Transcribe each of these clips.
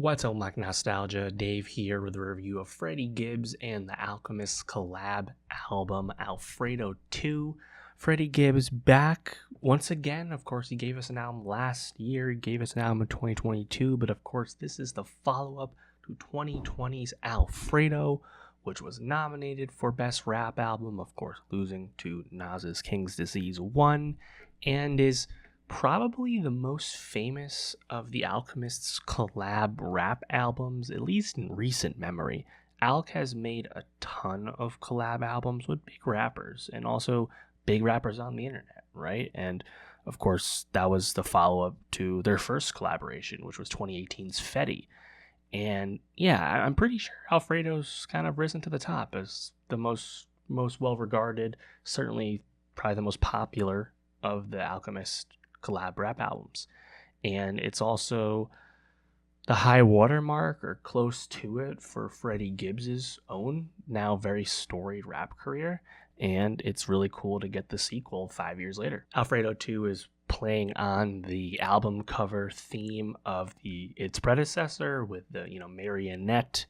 What's up, like Nostalgia? Dave here with a review of Freddie Gibbs and the Alchemist collab album Alfredo 2. Freddie Gibbs back once again. Of course, he gave us an album last year. He gave us an album in 2022. But of course, this is the follow-up to 2020's Alfredo, which was nominated for Best Rap Album. Of course, losing to Nas's King's Disease 1. And is probably the most famous of the Alchemist's collab rap albums, at least in recent memory. Alk has made a ton of collab albums with big rappers and also big rappers on the internet, right? And of course, that was the follow-up to their first collaboration, which was 2018's Fetty. And yeah, I'm pretty sure Alfredo's kind of risen to the top as the most well-regarded, certainly probably the most popular of the Alchemist collab rap albums. And it's also the high watermark or close to it for Freddie Gibbs's own now very storied rap career. And it's really cool to get the sequel 5 years later. Alfredo 2 is playing on the album cover theme of its predecessor with the marionette.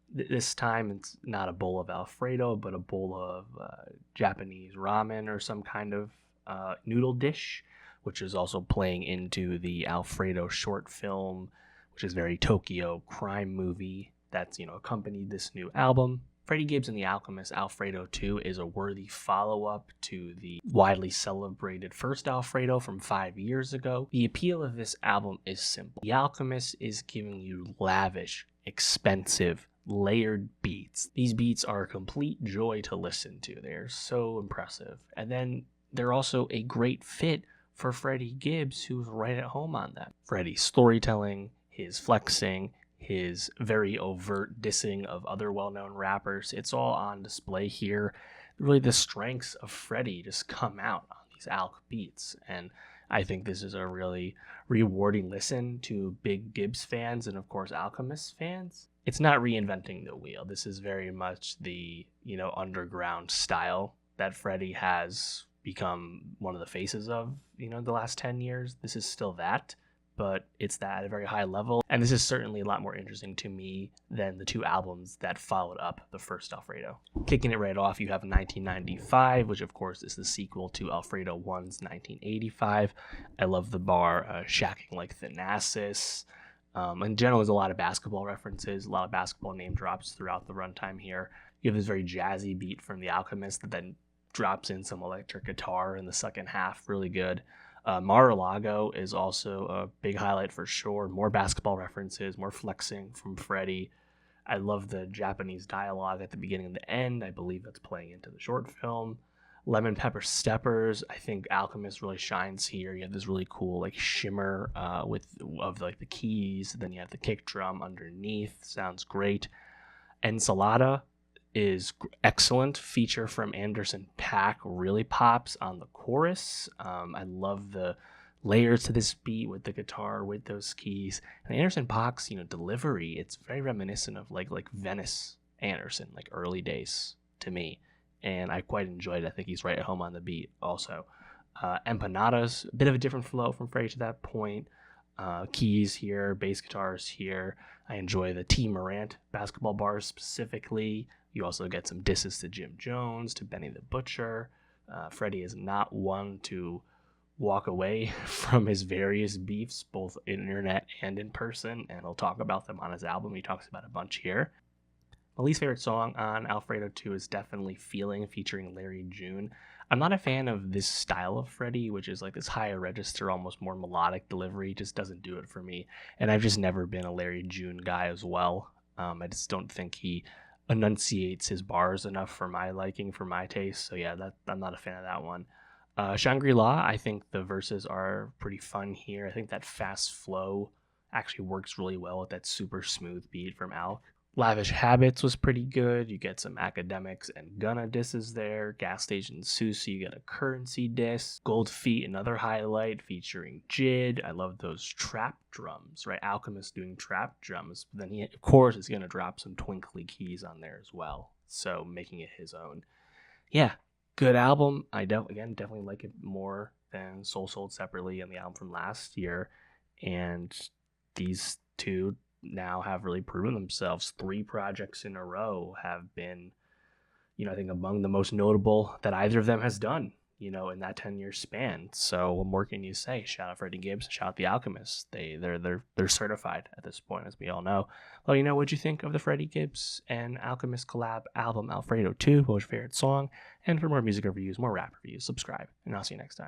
This time it's not a bowl of Alfredo, but a bowl of Japanese ramen or some kind of noodle dish, which is also playing into the Alfredo short film, which is very Tokyo crime movie that's accompanied this new album. Freddie Gibbs and the Alchemist Alfredo 2 is a worthy follow-up to the widely celebrated first Alfredo from 5 years ago. The appeal of this album is simple. The Alchemist is giving you lavish, expensive, layered beats. These beats are a complete joy to listen to. They're so impressive. And then they're also a great fit for Freddie Gibbs, who's right at home on them. Freddie's storytelling, his flexing, his very overt dissing of other well-known rappers, it's all on display here. Really, the strengths of Freddie just come out on these Alk beats, and I think this is a really rewarding listen to big Gibbs fans and, of course, Alchemist fans. It's not reinventing the wheel. This is very much the, underground style that Freddie has become one of the faces of, the last 10 years. This is still that, but it's that at a very high level. And this is certainly a lot more interesting to me than the two albums that followed up the first Alfredo. Kicking it right off, you have 1995, which of course is the sequel to Alfredo 1's 1985. I love the bar, shacking like Thanasis. In general, there's a lot of basketball references, a lot of basketball name drops throughout the runtime here. You have this very jazzy beat from The Alchemist that then drops in some electric guitar in the second half, really good. Mar-a-Lago is also a big highlight for sure. More basketball references, more flexing from Freddie. I love the Japanese dialogue at the beginning and the end. I believe that's playing into the short film. Lemon Pepper Steppers, I think Alchemist really shines here. You have this really cool shimmer of the keys. Then you have the kick drum underneath. Sounds great. Ensalada is excellent. Feature from Anderson .Paak really pops on the chorus. I love the layers to this beat with the guitar, with those keys. And Anderson .Paak's delivery, it's very reminiscent of like Venice Anderson, like early days to me. And I quite enjoyed it. I think he's right at home on the beat also. Empanadas, a bit of a different flow from Freddie to that point. Keys here, bass guitars here. I enjoy the T. Morant basketball bars specifically. You also get some disses to Jim Jones, to Benny the Butcher. Freddie is not one to walk away from his various beefs, both internet and in person, and he'll talk about them on his album. He talks about a bunch here. My least favorite song on Alfredo 2 is definitely Feeling, featuring Larry June. I'm not a fan of this style of Freddie, which is like this higher register, almost more melodic delivery. It just doesn't do it for me. And I've just never been a Larry June guy as well. I just don't think he enunciates his bars enough for my liking, for my taste. So yeah, I'm not a fan of that one. Shangri-La, I think the verses are pretty fun here. I think that fast flow actually works really well with that super smooth beat from Alk. Lavish Habits was pretty good. You get some Academics and Gunna disses there. Gas Station Susie, you get a Currency diss. Gold Feet, another highlight featuring Jid. I love those trap drums, right? Alchemist doing trap drums. But then he, of course, is going to drop some twinkly keys on there as well. So making it his own. Yeah, good album. I definitely like it more than Soul Sold Separately and the album from last year. And these two now have really proven themselves. 3 projects in a row have been, I think among the most notable that either of them has done, in that 10-year span. So what more can you say? Shout out Freddie Gibbs, shout out the Alchemist. They're certified at this point, as we all know. Well, what'd you think of the Freddie Gibbs and Alchemist collab album Alfredo 2? What was your favorite song? And for more music reviews, more rap reviews, subscribe, and I'll see you next time.